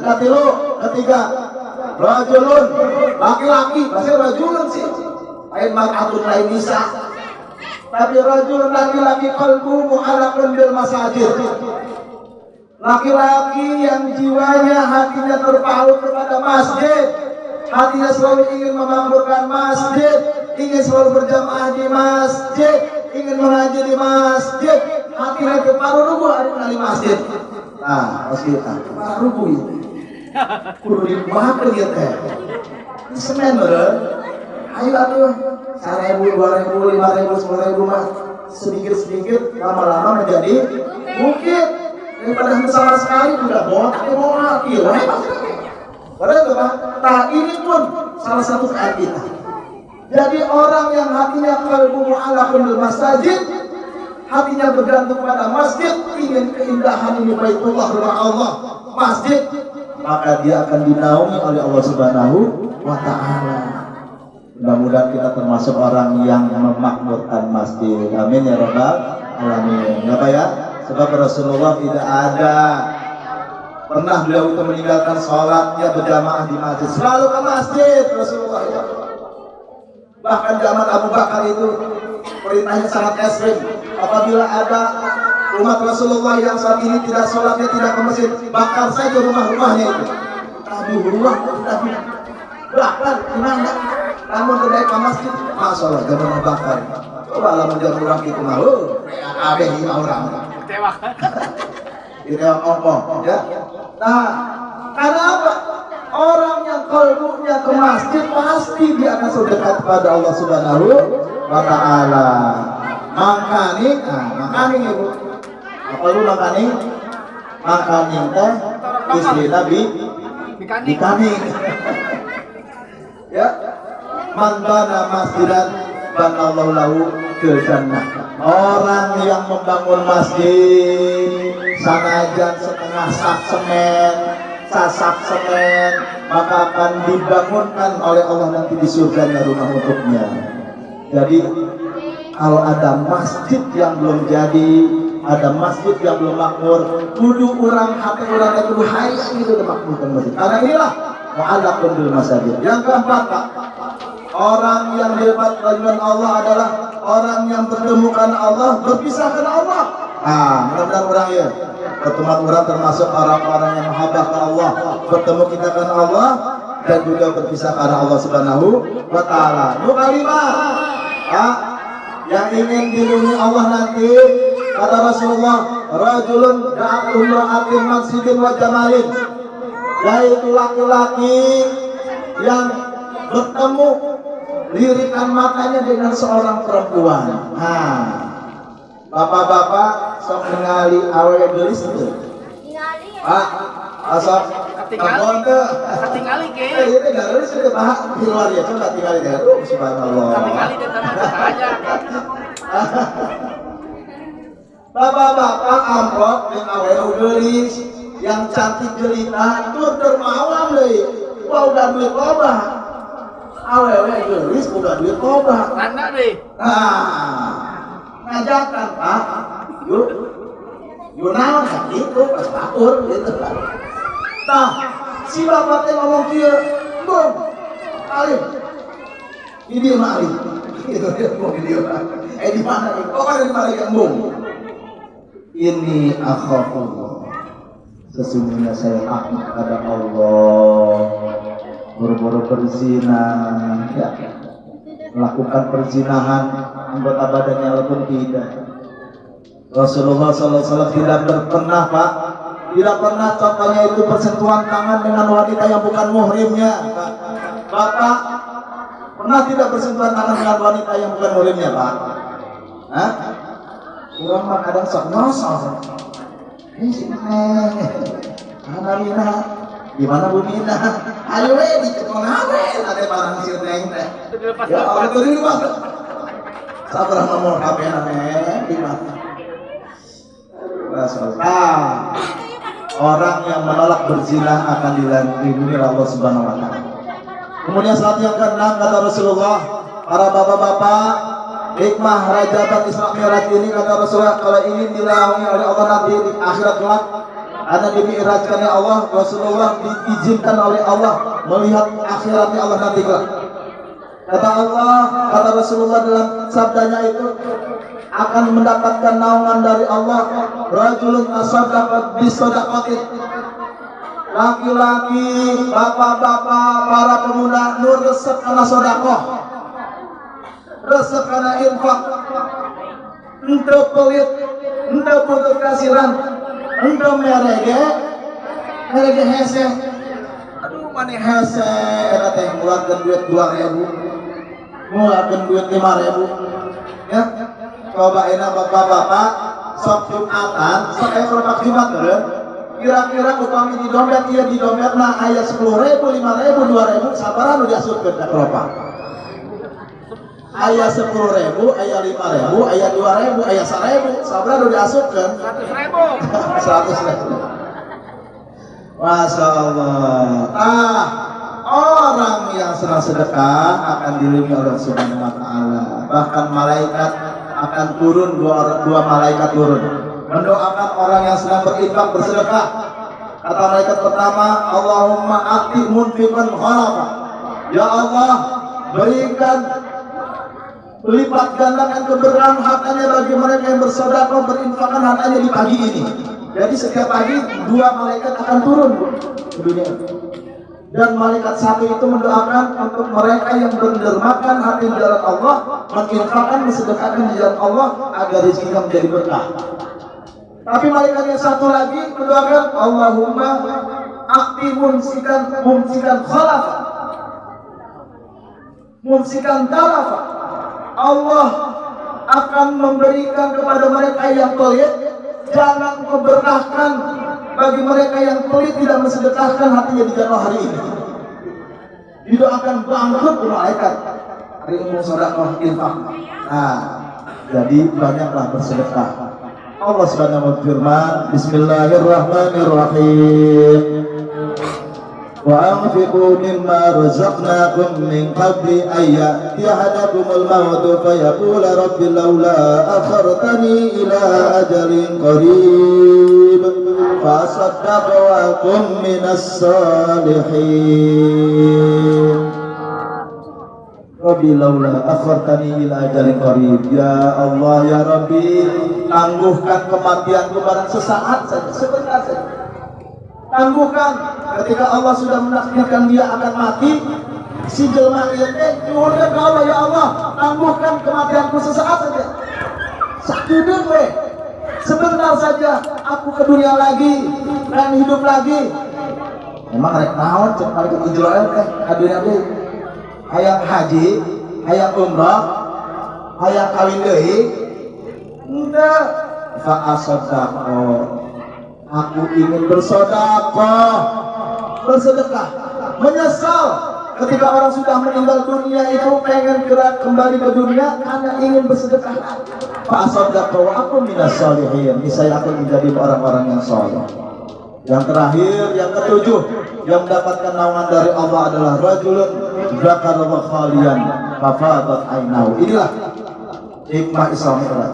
ketiga, rajulun, laki-laki, maksudnya rajulun sih. Lain mar'atun lain nisa. Tapi rajulun laki-laki qalbu mu'allaqun bil masajid. Laki-laki yang jiwanya, hatinya terpaut kepada masjid. Hatinya selalu ingin memakmurkan masjid, ingin selalu berjamaah di masjid, ingin mengaji di masjid. Hatinya terpaut rubuh ada di masjid. Nah, masjid rubuh itu. Kudu dimakan ya teh. Semen beren. Ayo atuh. 1.000, 2.000, 5.000, 10.000 mah sedikit-sedikit lama-lama menjadi bukit. Daripada besar sekali udah botak mau lagi. Padahal itu, Pak. Nah, ini pun salah satu PR kita. Jadi orang yang hatinya qalbu mu'allaqun bil masajid, hatinya bergantung pada masjid, ingin keindahan ini Baitullah, rumah Allah, masjid, maka dia akan dinaungi oleh Allah Subhanahu wa taala. Mudah-mudahan kita termasuk orang yang memakmurkan masjid. Amin ya rabbal alamin. Ya Pak ya? Sebab Rasulullah tidak ada pernah beliau itu meninggalkan sholatnya berjamaah di masjid. Selalu ke masjid Rasulullah ya. Bahkan zaman Abu Bakar itu perintahnya sangat ekstrim. Apabila ada umat Rasulullah yang saat ini tidak sholatnya tidak ke masjid, bakar saja rumah-rumahnya itu. Tapi berulang tidak bilang. Bahkan gimana? Namun kedai ke masjid, masya Allah jangan membakar. Coba lah menjadi orang itu malu. Abeh ini orang. Kecewa. Ini ngomong, ya. Nah, karena apa? Orang yang kalbunya ke masjid pasti dia akan sedekat kepada Allah Subhanahu wa taala. Makani Ibu. Apa lu makani? Makani teh istri Nabi dikani. Ya. Man bana masjidan banallahu lahu fil jannah. Orang yang membangun masjid sanajan setengah sak semen, sasap semen, maka akan dibangunkan oleh Allah nanti di surganya rumah untuknya. Jadi kalau ada masjid yang belum jadi, ada masjid yang belum makmur, kudu orang hati orang itu hayang itu makmurkan masjid. Karena inilah mu'allaqun bil masajid. Yang keempat, Pak, orang yang hebat dengan Allah adalah orang yang bertemu karena Allah, berpisah karena Allah. Mudah-mudahan orang ya pertemuan orang termasuk orang-orang yang mahabbah ke Allah, bertemu kita karena Allah dan juga berpisah karena Allah Subhanahu wa taala. Nu kalimah yang ingin dilindungi Allah nanti, kata Rasulullah, rajulun da'atu imra'atin masjidin wa jamalin, yaitu laki-laki yang bertemu lirikan matanya dengan seorang perempuan. Bapak-bapak sok ningali awewe geulis teu? Pak, asal ketinggali ke. Ieu teh geulis teh Pak, di luar ya coba tinggali teh. Subhanallah. Ketinggali teh aja. Bapak-bapak amplop yang awewe geulis, yang cantik jelita, tur dermawan deui. Wah udah duit loba. Awewe geulis udah duit loba. Tanda deh. Ngajakan Pak, yuk naon gitu pas batur gitu. Nah, si bapak teh ngomong kieu, "Bung, alim." Di dieu mah alim. Gitu dia ngomong di dieu. Di mana nih? Oh, ada di mana ya, Bung? Ini akhafullah. Sesungguhnya saya takut pada Allah. Buru-buru berzina, ya. Melakukan perzinahan anggota badannya walaupun tidak. Rasulullah SAW tidak pernah Pak, tidak pernah contohnya itu bersentuhan tangan dengan wanita yang bukan muhrimnya. Bapak pernah tidak bersentuhan tangan dengan wanita yang bukan muhrimnya Pak? Kurang mah kadang sok nyosor. Ini si Neng, Mina, gimana Bu Mina? Ayo dicekon awe, ada barang si Neng teh. Ya Allah tuh di rumah. Sabar ngomong HP Neng di mana? Rasulullah. Orang yang menolak berzina akan dilindungi Allah Subhanahu wa taala. Kemudian saat yang keenam kata Rasulullah, para bapak-bapak, hikmah Rajaban Isra Mi'raj ini kata Rasulullah, kalau ingin dilayani oleh Allah nanti di akhirat kelak, karena dimi'rajkannya Allah, Rasulullah diizinkan oleh Allah melihat akhiratnya Allah nanti kelak. Kata Allah, kata Rasulullah dalam sabdanya itu, akan mendapatkan naungan dari Allah, rajulun tasaddaqa bisadaqatin. Laki-laki, bapak-bapak, para pemuda, nur resep karena sedekah, resep karena infak, ente pelit, ente putus kasiran, ente merege hese. Aduh mana hese, era teh ngeluarkeun duit 2.000, ngeluarkeun duit 5.000, ya. Coba enak bapak-bapak, sok Jumatan, sok aya Jumat keureun. kira-kira upami di dompet iya di dompet nah aya 10.000, 5.000, 2.000 sabaran udah diasupkeun ka keropak. Aya 10.000, aya 5.000, aya 2.000, aya 1.000 sabaran udah diasupkeun 100.000. 100.000. Masya Allah. Orang yang senang sedekah akan dilindungi oleh Subhanahu wa Ta'ala. Bahkan malaikat akan turun, dua malaikat turun mendoakan orang yang sedang berinfak bersedekah. Kata malaikat pertama, Allahumma ati munfiqan khalafa. Ya Allah, berikan lipat gandakan keberkahan hartanya bagi mereka yang bersedekah berinfakkan hartanya di pagi ini. Jadi setiap pagi dua malaikat akan turun ke dunia. Dan malaikat satu itu mendoakan untuk mereka yang mendermakan hati di jalan Allah, menginfakkan, mensedekahkan di jalan Allah agar rezekinya menjadi berkah. Tapi malaikat yang satu lagi mendoakan Allahumma aqti mumsikan khalafa, mumsikan talafa. Allah akan memberikan kepada mereka yang pelit, jangan memberkahkan bagi mereka yang pelit tidak mensedekahkan hatinya di jalan hari ini. Didoakan bangkrut malaikat hari umum sedekah infak. Nah, jadi banyaklah bersedekah. Allah Subhanahu wa firman, Bismillahirrahmanirrahim. Wa anfiqu mimma razaqnakum min qabli an ya'tiya ahadakumul mautu fayaqula rabbi laula akhartani ila ajalin qarib fa asaddaqa wa akum minas salihin. Rabbi laula akhartani ila ajalin qarib. Ya Allah ya Rabbi, tangguhkan kematianku barang sesaat saja, sebentar saja. Tangguhkan ketika Allah sudah menakdirkan dia akan mati, si jelma ieu teh nyuhunkeun ka Allah, ya Allah, tangguhkan kematianku sesaat saja. Sakideung we. Sebentar saja aku ke dunia lagi dan hidup lagi. Emang rek naon cek malaikat Israil teh ka dunia deui. Hayang haji, hayang umrah, hayang kawin deui. Henteu. Fa asaddaqa. Aku ingin bersedekah, menyesal ketika orang sudah meninggal dunia itu pengen gerak kembali ke dunia karena ingin bersedekah. Fa asaddaqa wa aku minas shalihin. Saya akan menjadi orang-orang yang saleh. Yang terakhir, yang ketujuh, yang mendapatkan naungan dari Allah adalah rajulun dzakara khalian fafadat ainahu. Inilah hikmah Isra Mi'raj.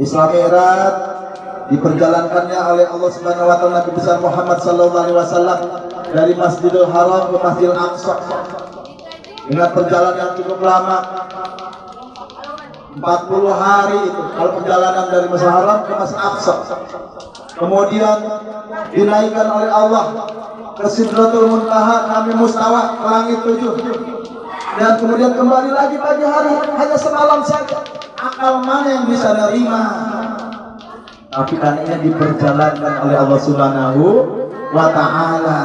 Isra Mi'raj diperjalankannya oleh Allah Subhanahu wa Ta'ala Nabi besar Muhammad sallallahu alaihi wasallam dari Masjidil Haram ke Masjidil Aqsa dengan perjalanan yang cukup lama, 40 hari itu kalau perjalanan dari Masjidil Haram ke Masjidil Aqsa. Kemudian dinaikkan oleh Allah ke Sidratul Muntaha, kami mustawa ke langit 7, dan kemudian kembali lagi pagi hari, hanya semalam saja. Akal mana yang bisa nerima? Tapi karena ini diperjalankan oleh Allah Subhanahu wa Ta'ala,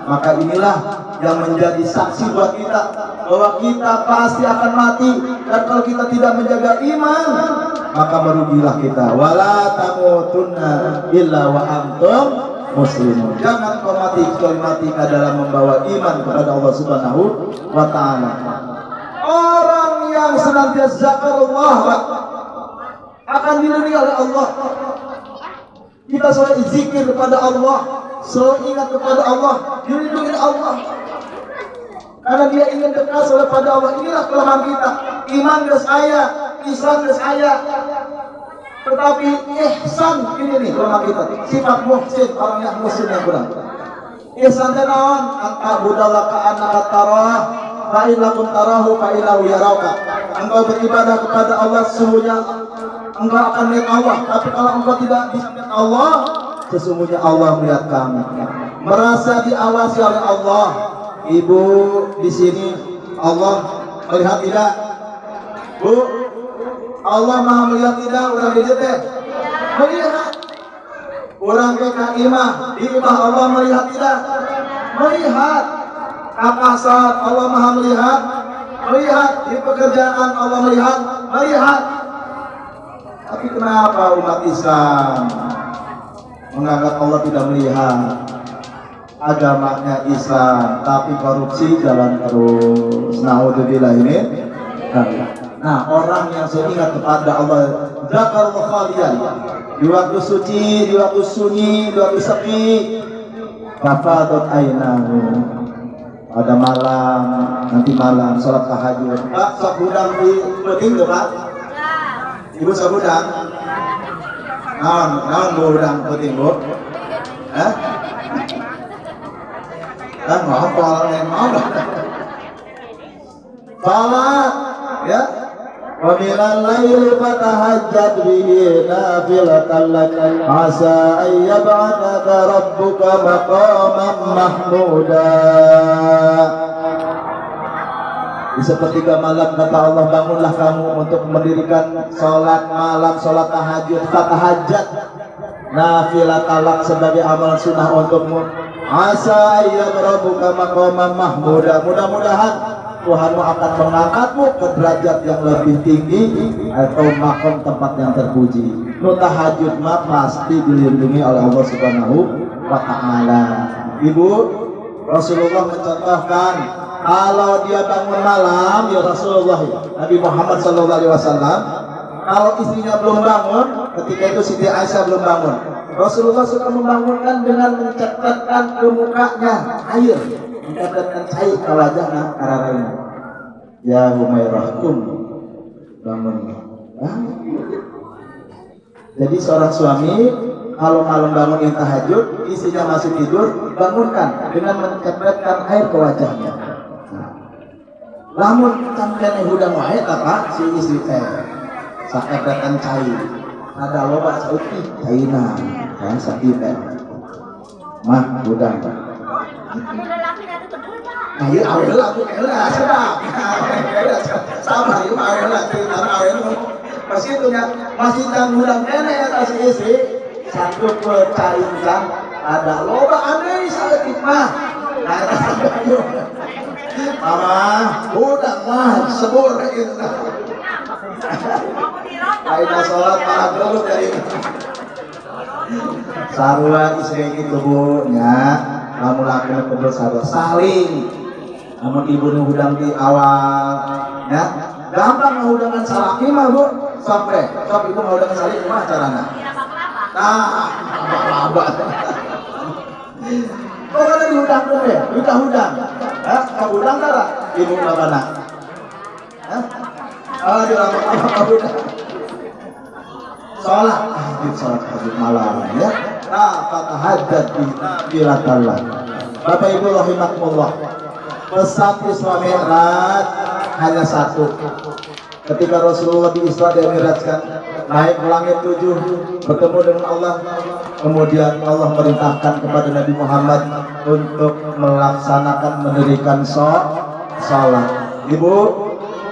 maka inilah yang menjadi saksi buat kita bahwa kita pasti akan mati, dan kalau kita tidak menjaga iman maka merugilah kita. Wala tamutunna illa wa antum muslimun. Jangan kau mati kecuali mati dalam membawa iman kepada Allah Subhanahu wa Ta'ala. Orang yang senantiasa zakarullah akan dilindungi oleh Allah. Kita selalu zikir kepada Allah, selalu ingat kepada Allah, dilindungi Allah. Karena dia ingin dekat kepada Allah. Inilah kelemahan kita. Iman geus aya, Islam geus aya, tetapi ihsan ini nih kelemahan kita. Sifat muhsin, orang yang muhsin yang kurang. Ihsan teh naon? Anta budalla ka annaka tarah, fa in lam tarahu fa innahu yaraka. Engkau beribadah kepada Allah sesungguhnya engkau akan melihat Allah, tapi kalau engkau tidak bisa melihat Allah, sesungguhnya Allah melihat kamu. Merasa diawasi oleh Allah. Ibu di sini Allah melihat tidak? Bu, Allah Maha melihat tidak? Urang di teh melihat. Urang ke ka imah, di imah Allah melihat tidak? Melihat. Ka pasar Allah Maha melihat. Melihat. Di pekerjaan Allah melihat. Melihat. Tapi kenapa umat Islam menganggap Allah tidak melihat, agamanya Islam tapi korupsi jalan terus. Naudzubillah ini. Nah, orang yang seingat kepada Allah, zakarullah khalian, di waktu suci, di waktu sunyi, di waktu sepi, kafadat ainahu, pada malam, nanti malam sholat tahajud. Pak, sok gudang di penting tuh Pak? Ibu sok gudang? Naon gudang penting Bu? Hah? Kan ngompol yang mau salat ya. Wa minal laili fatahajjad bihi nafilatan lak asa ay yab'athaka rabbuka maqaman mahmuda. Di sepertiga malam kata Allah, bangunlah kamu untuk mendirikan sholat malam, sholat tahajud, fatahajjad nafilatan lak sebagai amal sunnah untukmu. Asa ayyabarabuka maqaman mahmuda. Mudah-mudahan Tuhanmu akan mengangkatmu ke derajat yang lebih tinggi atau makom tempat yang terpuji. Nu tahajud mah pasti dilindungi oleh Allah Subhanahu wa taala. Ibu, Rasulullah mencontohkan kalau dia bangun malam, ya Rasulullah ya, Nabi Muhammad SAW, kalau istrinya belum bangun, ketika itu Siti Aisyah belum bangun, Rasulullah suka membangunkan dengan mencetakkan ke mukanya air, mencetakkan cair ke wajahnya, karena ya Humairah bangun. Jadi seorang suami kalau malam bangunin tahajud, istrinya masih tidur, bangunkan dengan mencetakkan air ke wajahnya. Lamun sampeyan hudang wae apa si istri teh sakedetan cair. Ada loba sauti cairna kan sakit teh. Mah hudang. Ayo awal aku kira sedap. Sama ieu mah awal cerita awal masih punya masih tang hudang kene eta si istri satu cairkan ada loba aneh sakit mah. Nah, Mama, udah mah sebur itu. Aina sholat malam dulu dari sarua istri itu Bu nya, kamu lakukan kedua sarua saling. Namun ibu nu hudang di awal, ya gampang ngahudangan salaki mah Bu, sampai sok ibu ngahudangan salaki mah carana. Nah, apa? Oh ada di hudang tuh ya, hudang. Hah? Kau hudang darah? Ibu mana? Hah? Oh di apa hudang? Sholat tahajud malam ya. Nah, fatahajjad bilatallah. Bapak Ibu rahimakumullah. Pesan Isra Mi'raj hanya satu. Ketika Rasulullah di Isra dan Mi'rajkan, naik ke langit 7, bertemu dengan Allah, kemudian Allah merintahkan kepada Nabi Muhammad untuk melaksanakan mendirikan sholat. Ibu,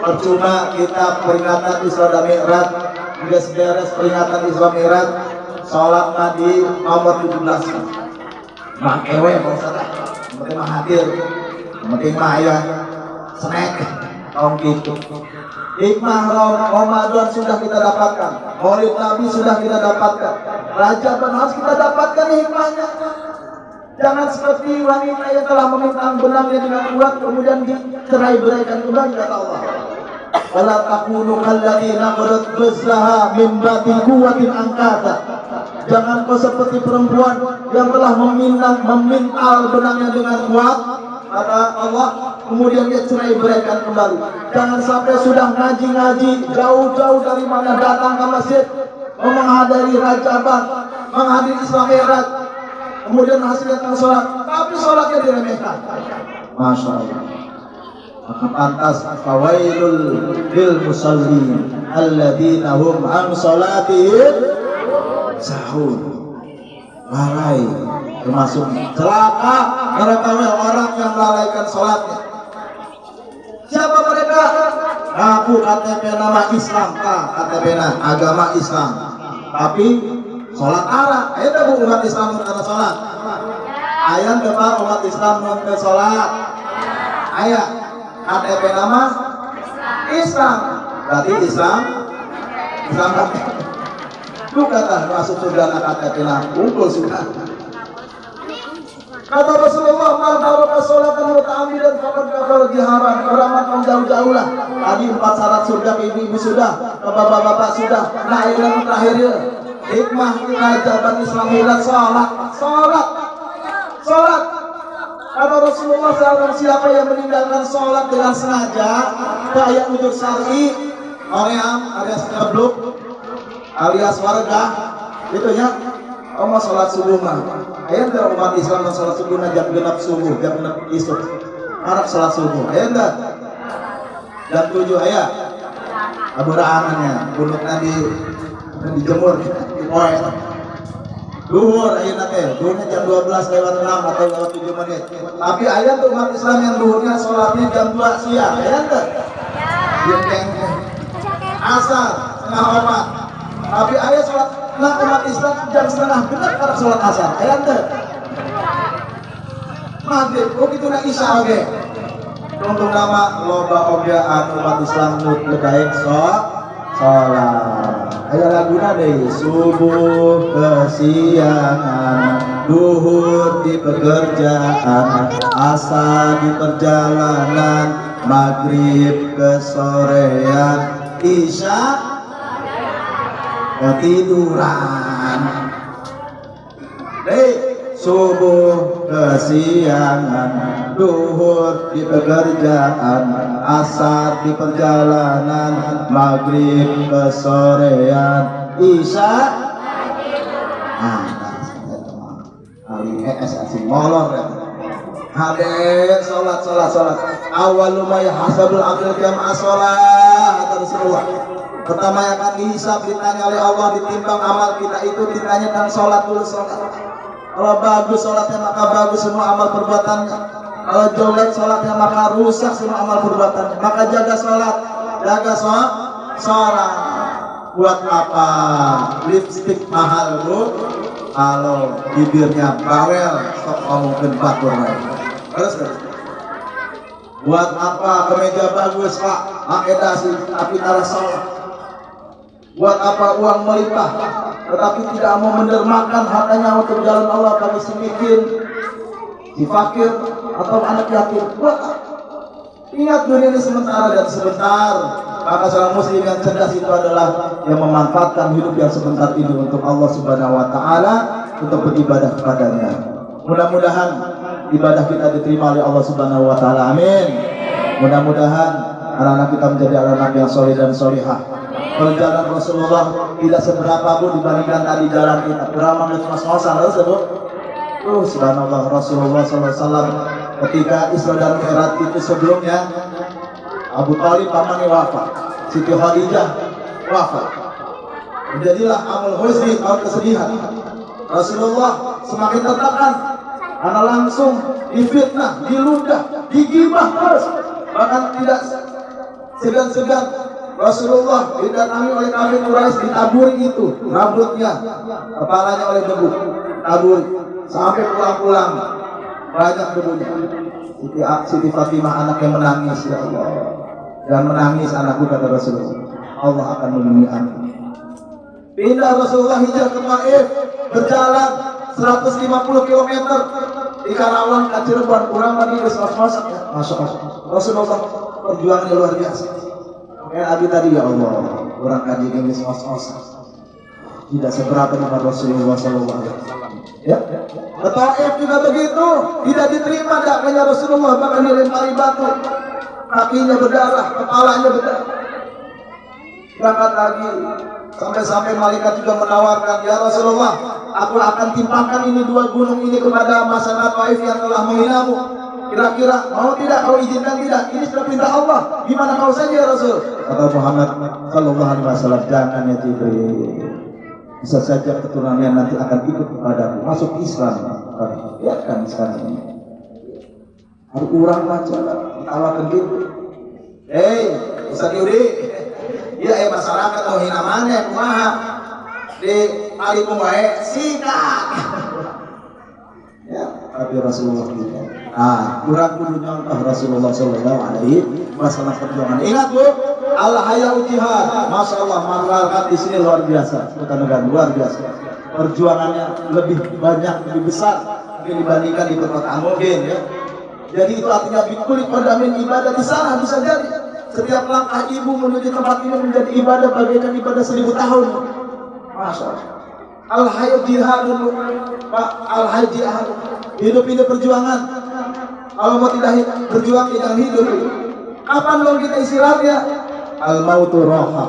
percuma kita peringatan Isra dan Mi'raj, sudah beres peringatan Isra Mi'raj, sholat di nomor 17. Mak ewe maksudnya, penting mah hadir, penting mah ayah, snack, tong gitu. Hikmah Ramadan sudah kita dapatkan, Maulid Nabi sudah kita dapatkan, Rajab harus kita dapatkan hikmahnya. Jangan seperti wanita yang telah meminta benangnya dengan kuat kemudian dicerai-beraikan kembali kata Allah. Wala takunu kalladzina qadat ghazlaha min ba'di quwwatin angkata. Jangan kau seperti perempuan yang telah memintal benangnya dengan kuat kata Allah, kemudian dia cerai-beraikan kembali. Jangan sampai sudah ngaji-ngaji jauh-jauh dari mana datang ke masjid menghadiri Rajaban, menghadiri Isra Mi'raj, kemudian hasilnya datang sholat, tapi sholatnya diremehkan. Masya Allah. Maka pantas fawailul lil musallin alladzina hum an sholatihim sahun. Lalai, termasuk celaka mereka orang yang melalaikan sholatnya. Siapa mereka? Aku KTP nama Islam, KTP agama Islam, tapi sholat arah. Ayo dah bu umat Islam karena sholat. Ayat depan umat Islam ke sholat. Ayat KTP nama Islam, berarti Islam Lu kata masuk surga kata kena kumpul sudah. Kata Rasulullah, "Man taraka sholatan muta'ammidan faqad kafara jiharan." Orang makan jauh-jauh lah. Tadi 4 syarat surga ke ibu-ibu sudah, ke bapak-bapak sudah. Nah, yang terakhirnya hikmah keajaiban Islam hilang salat. Kata Rasulullah SAW, siapa yang meninggalkan sholat dengan sengaja, kayak udur syar'i, alias kebluk, alias warga, itu ya, mau sholat subuh mah. Ayat enggak umat Islam yang sholat subuh jam genap subuh, jam genap isuk, harap sholat subuh. Ayat enggak? Jam 7 ayat. Abu Rahannya, bulutnya dijemur, dikoek. Duhur ayat nanti, duhurnya jam 12 lewat 6 atau lewat 7 menit. Tapi ayat tuh umat Islam yang duhurnya sholatnya jam 2 siang, ayat enggak? Asar, setengah 4. Tapi ayat sholat umat Islam jam setengah genap pada sholat asar, ayat enggak? Maghrib, begitu nak isya oke. Tunggu nama loba oge umat Islam nut ledaik sholat. Ayo laguna deh, subuh kesiangan, duhur di pekerjaan, asar di perjalanan, maghrib kesorean, isya ketiduran. Deh, subuh kesiangan, duhur di pekerjaan, asar di perjalanan, maghrib kesorean, isya asing molor ya. Hadir sholat. Awal ma yahsabul abdul jama'a sholat, kata Rasulullah. Pertama yang akan dihisab, ditanya oleh Allah, ditimbang amal kita itu, ditanyakan sholat dulu. Kalau bagus sholatnya maka bagus semua amal perbuatannya. Kalau jelek sholatnya maka rusak semua amal perbuatannya. Maka jaga sholat. Buat apa lipstick mahal bu? Kalau bibirnya bawel, sok ngomongin batur. Terus. Buat apa kemeja bagus pak? Pakai dasi tapi taruh sholat. Buat apa uang melimpah tetapi tidak mau mendermakan hartanya untuk jalan Allah bagi si miskin, si fakir atau anak yatim? Buat apa? Ingat dunia ini sementara dan sebentar. Maka seorang muslim yang cerdas itu adalah yang memanfaatkan hidup yang sebentar ini untuk Allah Subhanahu wa taala, untuk beribadah kepadanya. Mudah-mudahan ibadah kita diterima oleh Allah Subhanahu wa taala. Amin. Mudah-mudahan anak-anak kita menjadi anak-anak yang soleh dan solihah. Perjalanan Rasulullah tidak seberapa bu dibandingkan tadi jalan kita. Berapa menit mas-masan harus bu? Subhanallah, Rasulullah SAW ketika Isra dan Mi'raj itu sebelumnya Abu Thalib pamannya wafat, Siti Khadijah wafat. Menjadilah amul huzni, tahun kesedihan. Rasulullah semakin tertekan, karena langsung difitnah, diludah, digibah terus. Bahkan tidak segan-segan Rasulullah didatangi oleh kafir Quraisy, ditaburi itu rambutnya, kepalanya oleh debu, taburi sampai pulang-pulang banyak debunya. Siti Fatimah anak yang menangis, ya Allah, dan menangis anakku, kata Rasulullah, Allah akan melindungi anak. Pindah Rasulullah hijrah ke Taif, berjalan 150 km di Karawang ke Cirebon, kurang lagi masak ya. Masya Allah, Rasulullah perjuangannya luar biasa. Kayak Abi tadi, ya Allah, kurang kaji ini masak tidak seberapa dengan Rasulullah SAW. Ya, ke Taif juga begitu, tidak diterima dakwahnya Rasulullah, bahkan dilempari batu, kakinya berdarah, kepalanya berdarah. Berangkat lagi, sampai malaikat juga menawarkan, ya Rasulullah, aku akan timpakan ini 2 gunung ini kepada masyarakat Taif yang telah menghinamu. Kira-kira mau tidak? Kau izinkan tidak? Ini sudah perintah Allah. Gimana kau saja ya Rasul? Kata Muhammad Sallallahu Alaihi Wasallam, jangan ya Jibril. Bisa saja keturunannya nanti akan ikut kepadamu, masuk Islam. Lihat kan sekarang ini. Harus kurang baca, tawakan gitu. Ustaz Yudi, ya masyarakat mau hina mana, kumaha di alipung wae sikat. Ya, tapi Rasulullah tidak. Kurang kudu nyontoh Rasulullah Sallallahu Alaihi Wasallam perjuangan. Ingat bu, Al-hayau jihad. Masya Allah, masyarakat di sini luar biasa. Kota-negara luar biasa. Perjuangannya lebih banyak, lebih besar mungkin dibandingkan di kota mungkin ya. Jadi itu artinya bikulit kodamin ibadah di sana bisa jadi. Setiap langkah ibu menuju tempat ini menjadi ibadah bagaikan ibadah 1000 tahun. Masya Allah. Al-hayau jihad, Pak. Al-hayau jihad. Hidup perjuangan. Kalau mau tidak berjuang jangan hidup. Kapan dong kita istirahatnya? Al-mautu roha.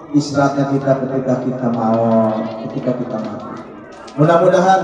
Istirahatnya kita ketika kita mau, ketika kita mati. Mudah-mudahan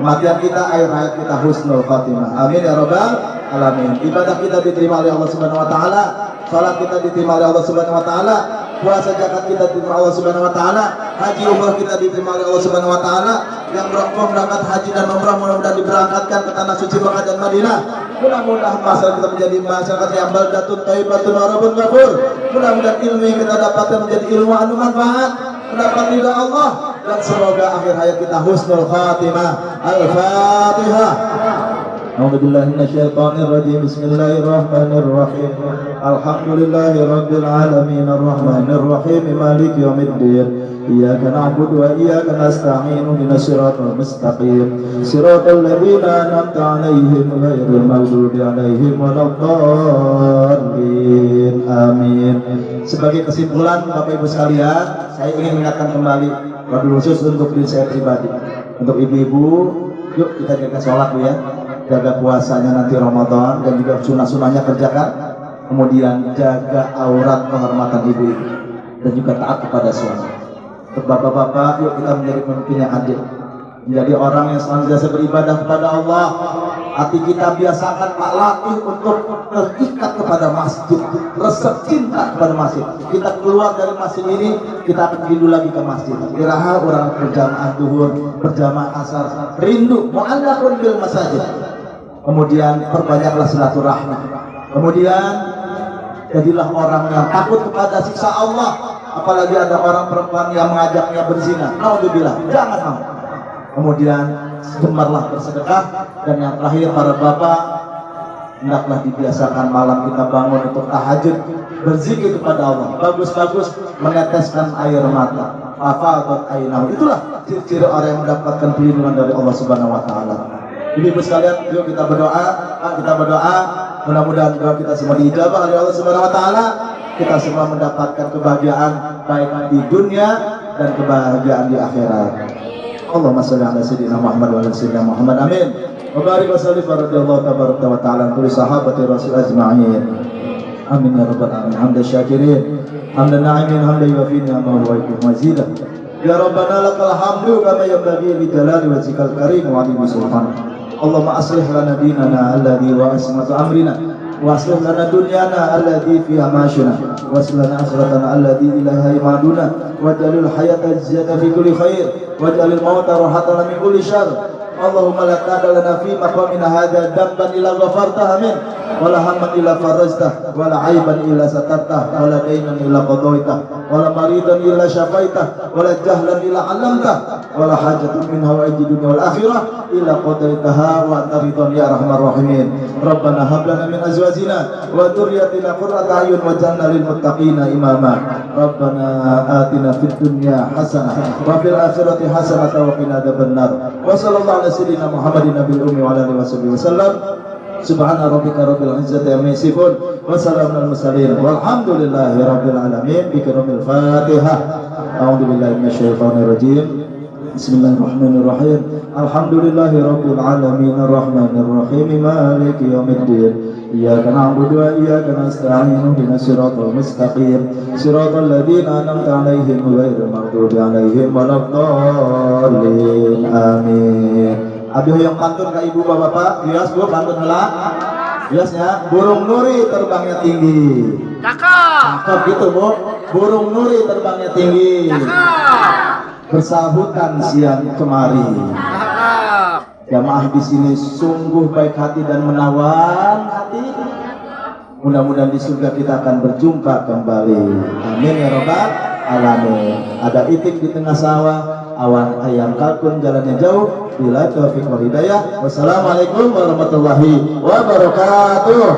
kematian kita, akhir hayat kita husnul khatimah. Amin ya rabbal alamin. Ibadah kita diterima oleh Allah Subhanahu wa taala, salat kita diterima oleh Allah Subhanahu wa taala, puasa zakat kita diterima Allah Subhanahu wa taala, haji umrah kita diterima oleh Allah Subhanahu wa taala. Yang berangkat haji dan umrah mudah-mudahan diberangkatkan ke tanah suci Mekah dan Madinah. Mudah-mudahan masyarakat kita menjadi masyarakat yang baldatun thayyibatun wa rabbun ghafur. Mudah-mudahan ilmu yang kita dapatkan menjadi ilmu anu manfaat, mendapat ridha Allah, dan semoga akhir hayat kita husnul khatimah. Al-Fatihah. A'udzubillahi minasyaitonir rajim. Bismillahirrahmanirrahim. Alhamdulillahi rabbil alamin arrahmanir rahim maliki yaumiddin. Iyyaka na'budu wa iyyaka nasta'in ihdinas siratal mustaqim siratal ladzina an'amta 'alaihim ghairil maghdubi 'alaihim waladdallin. Amin. Sebagai kesimpulan Bapak Ibu sekalian, saya ingin mengingatkan kembali wabil khusus untuk diri saya pribadi, untuk ibu-ibu, yuk kita jaga sholat Bu ya, jaga puasanya nanti Ramadan, dan juga sunnah-sunnahnya kerjakan. Kemudian jaga aurat kehormatan ibu-ibu, dan juga taat kepada suami. Untuk bapak-bapak, yuk kita menjadi pemimpin yang adil, menjadi orang yang senantiasa beribadah kepada Allah. Hati kita biasakan Pak latih untuk terikat kepada masjid, resep cinta kepada masjid. Kita keluar dari masjid ini, kita akan rindu lagi ke masjid. Iraha orang berjamaah duhur, berjamaah asar, rindu mu'allaqun bil masajid. Kemudian perbanyaklah silaturahmi. Kemudian jadilah orang yang takut kepada siksa Allah. Apalagi ada orang perempuan yang mengajaknya berzina, naudzubillah, jangan mau. Kemudian gemarlah bersedekah. Dan yang terakhir, para bapak, hendaklah dibiasakan malam kita bangun untuk tahajud, berzikir kepada Allah. Bagus-bagus meneteskan air mata. Fafadat ainau. Itulah ciri-ciri orang yang mendapatkan perlindungan dari Allah Subhanahu wa taala. Ibu-ibu sekalian, yuk kita berdoa. Kita berdoa, mudah-mudahan doa kita semua diijabah oleh Allah Subhanahu wa taala. Kita semua mendapatkan kebahagiaan baik di dunia dan kebahagiaan di akhirat. Allahumma shalli ala sayyidina Muhammad wa ala sayyidina Muhammad. Amin. Wa barik wa sallim radhiyallahu tabaraka wa ta'ala kulli sahabati rasul ajma'in. Amin ya rabbal alamin. Hamdan syakirin, hamdan na'imin, hamdan yuwafi ni'amahu wa yuhibbu mazida. Ya rabbana lakal hamdu kama yanbaghi li jalali wajhikal karim wa 'azimi sultanik. Allahumma aslih lana dinana alladhi wa ismatu amrina. Waslih lana dunyana alladhi fiha ma'ashuna, waslih lana akhiratana alladhi ilaiha imaduna, waj'alil hayata ziyadatan fi kulli khair, waj'alil mauta rahatan min kulli syarr. Allahumma la tada lana fi maqamina hadza damban illa ghafartah, amin. Wala hamman illa farajtah, wala aiban illa satartah, wala dainan illa qadaitah, wala maridan illa syafaitah, wala jahlan illa 'allamtah, wala hajatun min hawaiji dunya wal akhirah illa qadaitaha wa anta ridwan ya arhamar rahimin. Rabbana hab lana min azwajina wa dhurriyyatina qurrata a'yun waj'alna lil muttaqina imama. Rabbana atina fid dunya hasanah wa fil akhirati hasanah wa qina adzabannar. Wa sallallahu ala sayyidina Muhammadin nabiyil ummi wa ala alihi wasallam. Subhana rabbika rabbil izzati amma yasifun wa salamun alal mursalin walhamdulillahi rabbil alamin. Bikramil Fatihah. A'udzu billahi minasyaitonir rajim. Bismillahirrahmanirrahim. Alhamdulillahi rabbil alamin arrahmanir rahim maliki yaumiddin. Iyyaka na'budu wa iyyaka nasta'in ihdinas siratal mustaqim siratal ladzina an'amta 'alaihim ghairil maghdubi 'alaihim waladdallin. Amin. Abi hoyong pantun ke ibu bapak, bias bu pantun heula. Biasnya burung nuri terbangnya tinggi. Cakep. Cakep gitu bu. Burung nuri terbangnya tinggi. Cakep. Bersahutan siang kemari. Cakep. Jamaah di sini sungguh baik hati dan menawan hati. Mudah-mudahan di surga kita akan berjumpa kembali. Amin ya rabbal alamin. Ada itik di tengah sawah, awan ayam kalkun jalannya jauh. Bila taufiq wal hidayah. Wassalamualaikum warahmatullahi wabarakatuh.